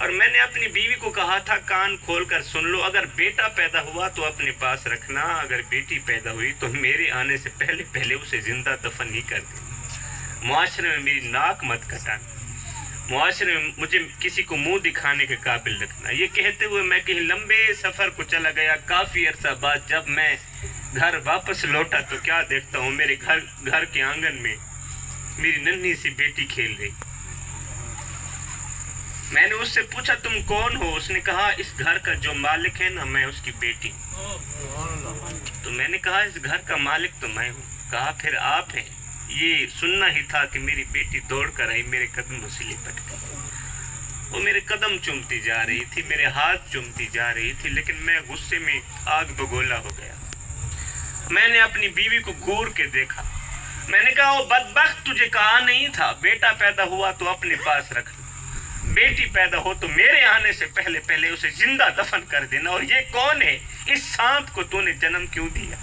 اور میں نے اپنی بیوی کو کہا تھا کان کھول کر سن لو، اگر بیٹا پیدا ہوا تو اپنے پاس رکھنا، اگر بیٹی پیدا ہوئی تو میرے آنے سے پہلے پہلے اسے زندہ دفن ہی کر دینا، معاشرے میں میری ناک مت کٹانا، معاشرے میں مجھے کسی کو منہ دکھانے کے قابل رکھنا۔ یہ کہتے ہوئے میں کہیں لمبے سفر کو چلا گیا۔ کافی عرصہ بعد جب میں گھر واپس لوٹا تو کیا دیکھتا ہوں، میرے گھر کے آنگن میں میری ننھی سی بیٹی کھیل رہی۔ میں نے اس سے پوچھا تم کون ہو؟ اس نے کہا اس گھر کا جو مالک ہے نا، میں اس کی بیٹی۔ تو میں نے کہا اس گھر کا مالک تو میں ہوں۔ کہا پھر آپ ہیں؟ یہ سننا ہی تھا کہ میری بیٹی دوڑ کر آئی، میرے قدموں سے لپٹ گئی۔ وہ میرے قدم چومتی جا رہی تھی، میرے ہاتھ چومتی جا رہی تھی، لیکن میں غصے میں آگ بگولا ہو گیا۔ میں نے اپنی بیوی کو گور کے دیکھا۔ میں نے کہا وہ بدبخت، تجھے کہا نہیں تھا بیٹا پیدا ہوا تو اپنے پاس رکھنا، بیٹی پیدا ہو تو میرے آنے سے پہلے پہلے اسے زندہ دفن کر دینا؟ اور یہ کون ہے؟ اس سانپ کو تو نے جنم کیوں دیا؟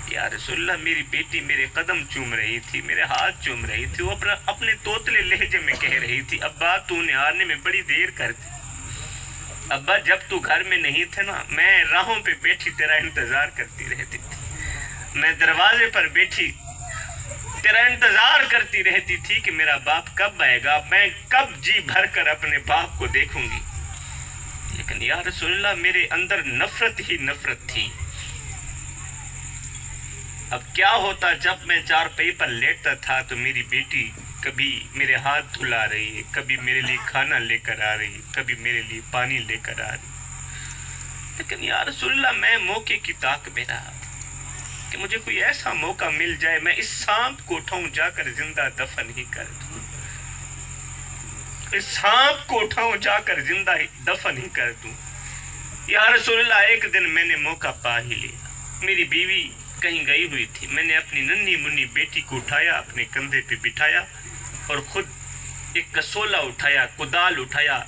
یا رسول اللہ، میری بیٹی میرے قدم چوم رہی تھی، میرے ہاتھ چوم رہی تھی، وہ اپنے توتلے لہجے میں کہہ رہی تھی ابا تو نے آنے میں بڑی دیر کر دی۔ ابا جب تو گھر میں نہیں تھے نا، میں راہوں پہ بیٹھی تیرا انتظار کرتی رہتی تھی، میں دروازے پر بیٹھی تیرا انتظار کرتی رہتی تھی کہ میرا باپ کب آئے گا، میں کب جی بھر کر اپنے باپ کو دیکھوں گی۔ لیکن یا رسول اللہ میرے اندر نفرت ہی نفرت تھی۔ اب کیا ہوتا جب میں چارپائی پر لیٹتا تھا تو میری بیٹی کبھی میرے ہاتھ دھلا رہی ہے، کبھی میرے لیے کھانا لے کر آ رہی ہے، کبھی میرے لیے پانی لے کر آ رہی۔ لیکن یا رسول اللہ میں موقع کی طاق میں رہا کہ مجھے کوئی ایسا موقع مل جائے، میں اس سانپ کو اٹھاؤں جا کر زندہ دفن ہی کر دوں، اس سانپ کو اٹھاؤں جا کر زندہ دفن ہی کر دوں۔ یا رسول اللہ ایک دن میں نے موقع پا ہی لیا۔ میری بیوی کہیں گئی ہوئی تھی، میں نے اپنی ننھی منی بیٹی کو اٹھایا، اپنے کندھے پہ بٹھایا اور خود ایک کسولا اٹھایا، کدال اٹھایا،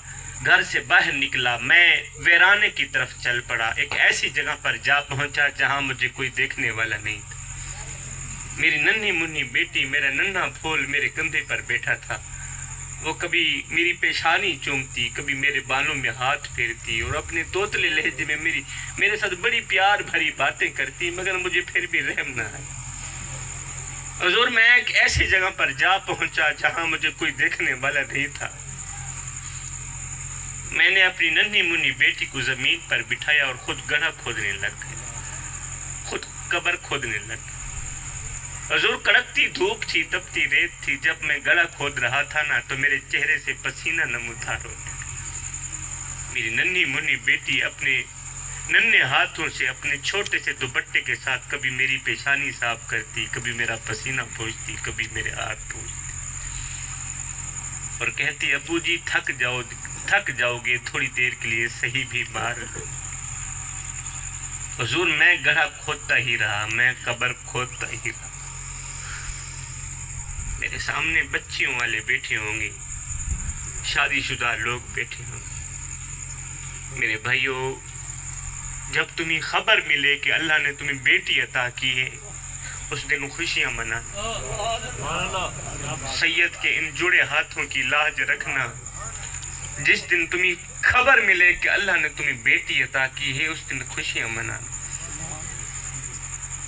گھر سے باہر نکلا، میں ویرانے کی طرف چل پڑا۔ ایک ایسی جگہ پر جا پہنچا جہاں مجھے کوئی دیکھنے والا نہیں تھا۔ میری ننھی منھی بیٹی، میرا ننھا پھول میرے کندھے پر بیٹھا تھا۔ وہ کبھی میری پیشانی چومتی، کبھی میرے بالوں میں ہاتھ پھیرتی اور اپنے توتلے لہجے میں میرے ساتھ بڑی پیار بھری باتیں کرتی، مگر مجھے پھر بھی رحم نہ آیا۔ حضور میں ایک ایسی جگہ پر جا پہنچا جہاں مجھے کوئی دیکھنے والا نہیں تھا۔ میں نے اپنی ننھی منھی بیٹی کو زمین پر بٹھایا اور خود گڑھا کھودنے لگ گیا، خود قبر کھودنے لگ گیا۔ حضور کڑکتی دھوپ تھی، تپتی ریت تھی، جب میں گڑھا کھود رہا تھا نا تو میرے چہرے سے پسینہ نمودار ہوتا تھا۔ میری ننھی منھی بیٹی اپنے ننھے ہاتھوں سے اپنے چھوٹے سے دوپٹے کے ساتھ کبھی میری پیشانی صاف کرتی، کبھی میرا پسینہ پوچھتی، کبھی میرے ہاتھ پوچھتی اور کہتی ابو جی تھک جاؤ گے، تھوڑی دیر کے لیے صحیح بھی مار لو۔ حضور میں گڑھا کھودتا ہی رہا، میں قبر کھودتا ہی رہا۔ میرے سامنے بچیوں والے بیٹھے ہوں گے، شادی شدہ لوگ بیٹھے ہوں گے۔ میرے بھائیوں، جب تمہیں خبر ملے کہ اللہ نے تمہیں بیٹی عطا کی ہے، اس دن خوشیاں منانا، سید کے ان جڑے ہاتھوں کی لاج رکھنا۔ جس دن تمہیں خبر ملے کہ اللہ نے تمہیں بیٹی عطا کی ہے، اس دن خوشیاں منانا،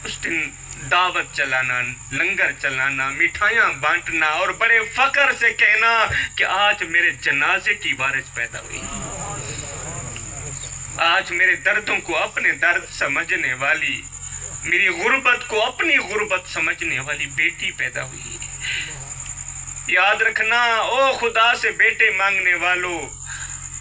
اس دن دعوت چلانا، لنگر چلانا، مٹھائیاں بانٹنا اور بڑے فخر سے کہنا کہ آج میرے جنازے کی وارث پیدا ہوئی، آج میرے دردوں کو اپنے درد سمجھنے والی، میری غربت کو اپنی غربت سمجھنے والی بیٹی پیدا ہوئی ہے۔ یاد رکھنا او خدا سے بیٹے مانگنے والو،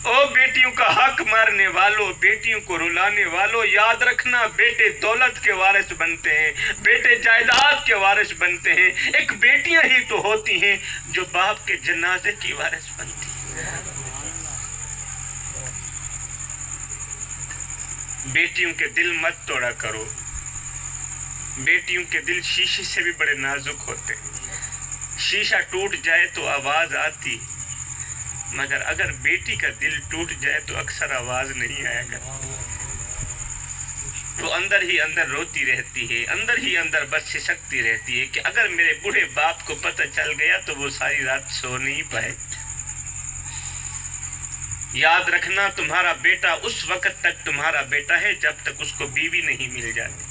او بیٹیوں کا حق مارنے والو، بیٹیوں کو رلانے والو، یاد رکھنا بیٹے دولت کے وارث بنتے ہیں، بیٹے جائیداد کے وارث بنتے ہیں، ایک بیٹیاں ہی تو ہوتی ہیں جو باپ کے جنازے کی وارث بنتی ہیں۔ بیٹیوں کے دل مت توڑا کرو، بیٹیوں کے دل شیشے سے بھی بڑے نازک ہوتے ہیں، شیشہ ٹوٹ جائے تو آواز آتی، مگر اگر بیٹی کا دل ٹوٹ جائے تو اکثر آواز نہیں آئے گا، وہ اندر ہی اندر روتی رہتی ہے، اندر ہی اندر بس سسکتی رہتی ہے کہ اگر میرے بوڑھے باپ کو پتہ چل گیا تو وہ ساری رات سو نہیں پائے۔ یاد رکھنا تمہارا بیٹا اس وقت تک تمہارا بیٹا ہے جب تک اس کو بیوی نہیں مل جاتی،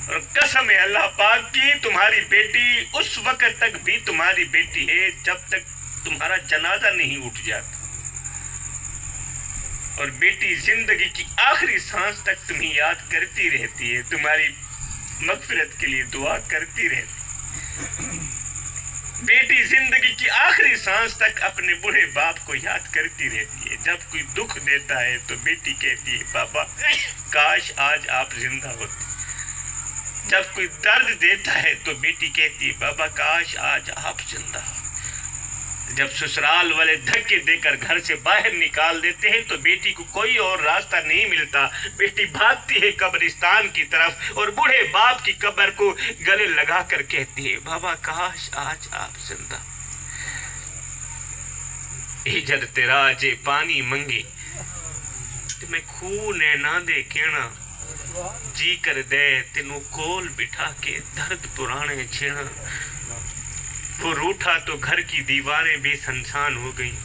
اور قسم ہے اللہ پاک کی تمہاری بیٹی اس وقت تک بھی تمہاری بیٹی ہے جب تک تمہارا جنازہ نہیں اٹھ جاتا، اور بیٹی زندگی کی آخری سانس تک تمہیں یاد کرتی رہتی ہے، تمہاری مغفرت کے لیے دعا کرتی رہتی ہے۔ بیٹی زندگی کی آخری سانس تک اپنے بوڑھے باپ کو یاد کرتی رہتی ہے۔ جب کوئی دکھ دیتا ہے تو بیٹی کہتی ہے بابا کاش آج آپ زندہ ہوتے۔ جب کوئی درد دیتا ہے تو بیٹی کہتی ہے بابا کاش آج آپ زندہ ہو۔ جب سسرال والے دھکے دے کر گھر سے باہر نکال دیتے ہیں تو بیٹی کو کوئی اور راستہ نہیں ملتا، بیٹی بھاگتی ہے قبرستان کی طرف اور بوڑھے باپ کی قبر کو گلے لگا کر کہتی ہے بابا کاش آج آپ زندہ۔ ہجر تیرا جے پانی منگے تمہیں خون نہ دے کہنا، جی کر دے تینوں کول بٹھا کے درد پرانے چھیڑا۔ وہ روٹھا تو گھر کی دیواریں بھی سنسان ہو گئیں،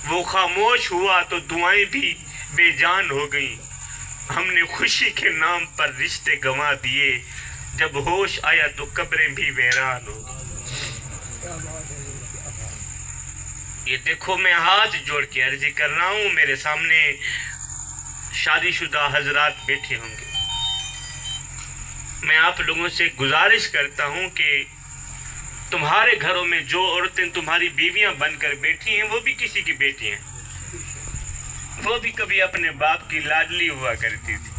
وہ خاموش ہوا تو دعائیں بھی بے جان ہو گئیں۔ ہم نے خوشی کے نام پر رشتے گنوا دیے، جب ہوش آیا تو قبریں بھی ویران ہو گئیں۔ یہ دیکھو میں ہاتھ جوڑ کے عرضی کر رہا ہوں، میرے سامنے شادی شدہ حضرات بیٹھے ہوں گے، میں آپ لوگوں سے گزارش کرتا ہوں کہ تمہارے گھروں میں جو عورتیں تمہاری بیویاں بن کر بیٹھی ہیں وہ بھی کسی کی بیٹی ہیں، وہ بھی کبھی اپنے باپ کی لاڈلی ہوا کرتی تھی۔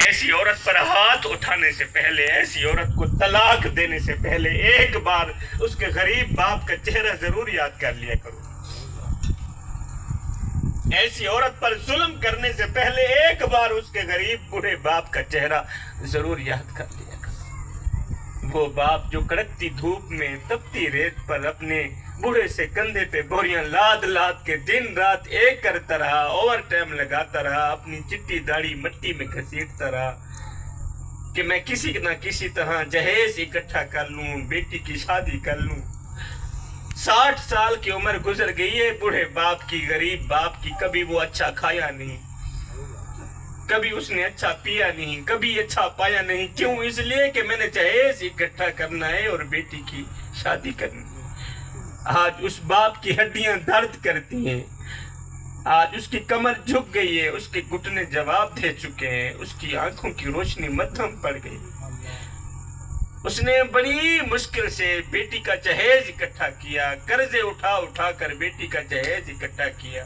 ایسی عورت پر ہاتھ اٹھانے سے پہلے، ایسی عورت کو طلاق دینے سے پہلے ایک بار اس کے غریب باپ کا چہرہ ضرور یاد کر لیا کرو۔ ایسی عورت پر ظلم کرنے سے پہلے ایک بار اس کے غریب بوڑھے باپ کا چہرہ ضرور یاد کر لیا کرو۔ وہ باپ جو کڑکتی دھوپ میں تپتی ریت پر اپنے بوڑھے سے کندھے پہ بوریاں لاد لاد کے دن رات ایک کرتا رہا، اوور ٹائم لگاتا رہا، اپنی چٹی داڑھی مٹی میں گھسیٹتا رہا کہ میں کسی نہ کسی طرح جہیز اکٹھا کر لوں، بیٹی کی شادی کر لوں۔ 60 سال کی عمر گزر گئی ہے بوڑھے باپ کی، غریب باپ کی، کبھی وہ اچھا کھایا نہیں، کبھی اس نے اچھا پیا نہیں، کبھی اچھا پایا نہیں۔ کیوں؟ اس لیے کہ میں نے جہیز اکٹھا کرنا ہے اور بیٹی کی شادی کرنی ہے۔ آج اس باپ کی ہڈیاں درد کرتی ہیں، آج اس کی کمر جھک گئی ہے، اس کے گھٹنے جواب دے چکے ہیں، اس کی آنکھوں کی روشنی مدھم پڑ گئی۔ اس نے بڑی مشکل سے بیٹی کا جہیز اکٹھا کیا، قرضے اٹھا اٹھا کر بیٹی کا جہیز اکٹھا کیا،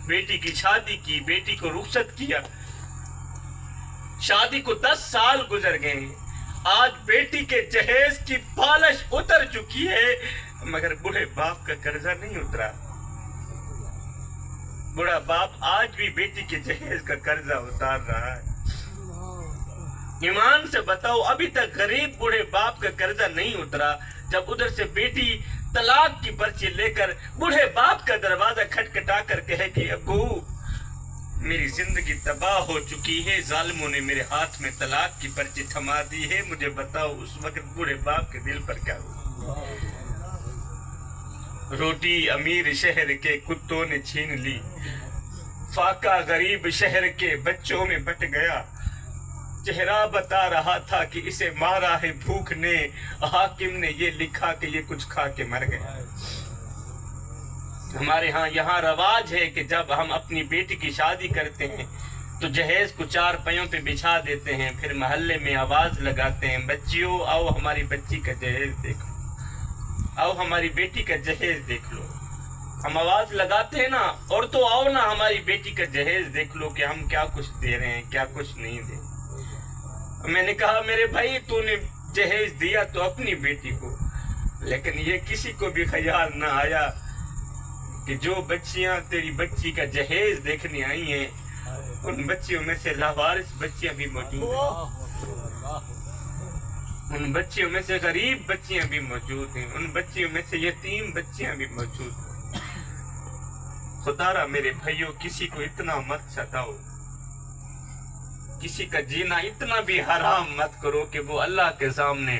بیٹی کی شادی کی، بیٹی کو رخصت کیا۔ شادی کو 10 سال گزر گئے، آج بیٹی کے جہیز کی پالش اتر چکی ہے، مگر بوڑھے باپ کا قرضہ نہیں اترا۔ بوڑھا باپ آج بھی بیٹی کے جہیز کا قرضہ اتار رہا ہے۔ ایمان سے بتاؤ ابھی تک غریب بوڑھے باپ کا قرضہ نہیں اترا، جب ادھر سے بیٹی طلاق کی پرچی لے کر بوڑھے باپ کا دروازہ کھٹکھٹا کر کہے کہ ابو میری زندگی تباہ ہو چکی ہے، ظالموں نے میرے ہاتھ میں طلاق کی پرچی تھما دی ہے، مجھے بتاؤ اس وقت بوڑھے باپ کے دل پر کیا ہوا؟ روٹی امیر شہر کے کتوں نے چھین لی، فاقہ غریب شہر کے بچوں میں بٹ گیا، چہرہ بتا رہا تھا کہ اسے مارا ہے بھوک نے، حاکم نے یہ لکھا کہ یہ کچھ کھا کے مر گیا۔ ہمارے ہاں یہاں رواج ہے کہ جب ہم اپنی بیٹی کی شادی کرتے ہیں تو جہیز کو 4 پایوں پہ بچھا دیتے ہیں، پھر محلے میں آواز لگاتے ہیں بچیوں آؤ ہماری بچی کا جہیز دیکھو، آؤ ہماری بیٹی کا جہیز دیکھ لو۔ ہم آواز لگاتے ہیں نا، اور تو آؤ نا ہماری بیٹی کا جہیز دیکھ لو کہ ہم کیا کچھ دے رہے ہیں، کیا کچھ نہیں دے۔ میں نے کہا میرے بھائی تو نے جہیز دیا تو اپنی بیٹی کو، لیکن یہ کسی کو بھی خیال نہ آیا کہ جو بچیاں تیری بچی کا جہیز دیکھنے آئی ہیں ان بچیوں میں سے لاوارث بچیاں بھی موجود ہیں، ان بچیوں میں سے غریب بچیاں بھی موجود ہیں، ان بچیوں میں سے یتیم بچیاں بھی موجود ہیں۔ خدا را میرے بھائیوں کسی کو اتنا مت ستاؤ، کسی کا جینا اتنا بھی حرام مت کرو کہ وہ اللہ کے سامنے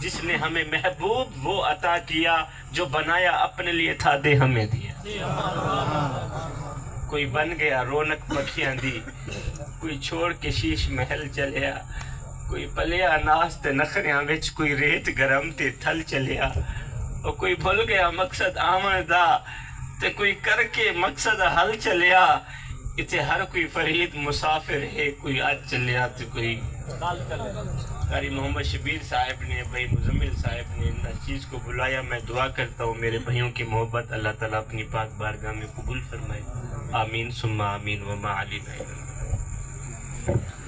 جس نے ہمیں محبوب وہ عطا کیا جو بنایا اپنے لیے تھا دے ہمیں دیا. کوئی بن گیا رونق پکھیاں دی, کوئی چھوڑ کے شیش محل چلیا, کوئی پلیا ناس تے نخریاں وچ, کوئی ریت گرم تے تھل چلیا, اور کوئی بھول گیا مقصد آمن دا تے کوئی کر کے مقصد حل چلیا. اتنے ہر کوئی فرید مسافر ہے, کوئی آج چلیا تے کوئی قاری محمد شبیر صاحب نے, بھائی مزمل صاحب نے ان چیز کو بلایا. میں دعا کرتا ہوں میرے بھائیوں کی محبت اللہ تعالیٰ اپنی پاک بارگاہ میں قبول فرمائے. آمین ثم آمین وما علینا الا البلاغ.